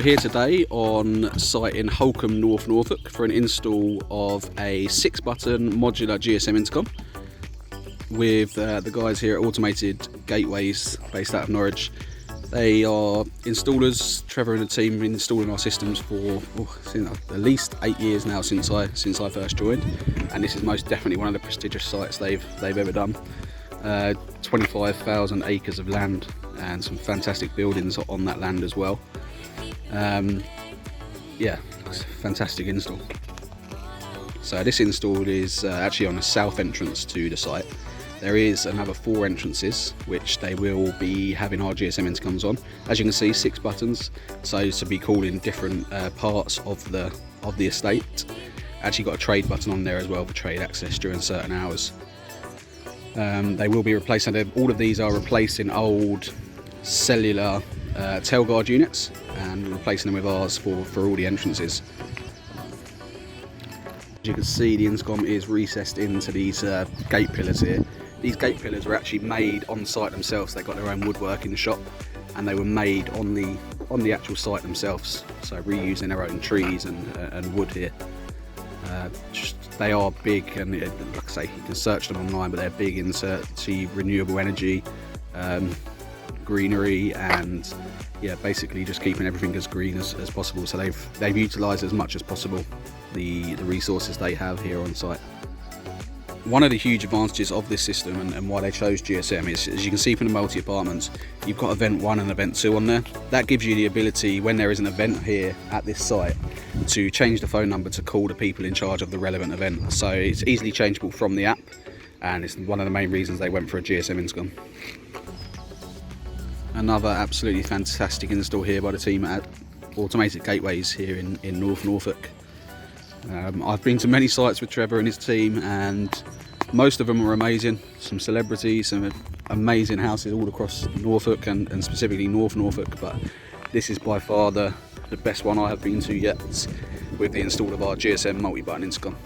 here today on site in Holkham, North Norfolk for an install of a 6-button modular GSM intercom with the guys here at Automated Gateways based out of Norwich. They are installers. Trevor and the team have been installing our systems for at least 8 years now since I first joined, and this is most definitely one of the prestigious sites they've ever done. 25,000 acres of land and some fantastic buildings on that land as well. Yeah, it's a fantastic install. So this install is actually on the south entrance to the site. There is another 4 entrances which they will be having our GSM intercoms on. As you can see, 6 buttons, so to be calling different parts of the estate. Actually got a trade button on there as well for trade access during certain hours. They will be replacing, all of these are replacing old cellular tail guard units and replacing them with ours for all the entrances. As you can see, the intercom is recessed into these gate pillars here. These gate pillars were actually made on site themselves. They got their own woodwork in the shop and they were made on the actual site themselves, so reusing their own trees and wood here. They are big, and like I say, you can search them online, but they're big into renewable energy, greenery, and yeah, basically just keeping everything as green as possible. So they've utilised as much as possible the resources they have here on site. One of the huge advantages of this system and why they chose GSM is, as you can see from the multi-apartments, you've got event 1 and event 2 on there. That gives you the ability, when there is an event here at this site, to change the phone number to call the people in charge of the relevant event. So it's easily changeable from the app, and it's one of the main reasons they went for a GSM intercom. Another absolutely fantastic install here by the team at Automated Gateways here in North Norfolk. I've been to many sites with Trevor and his team, and most of them are amazing. Some celebrities, some amazing houses all across Norfolk and specifically North Norfolk, but this is by far the best one I have been to yet, with the install of our GSM multi-button intercom.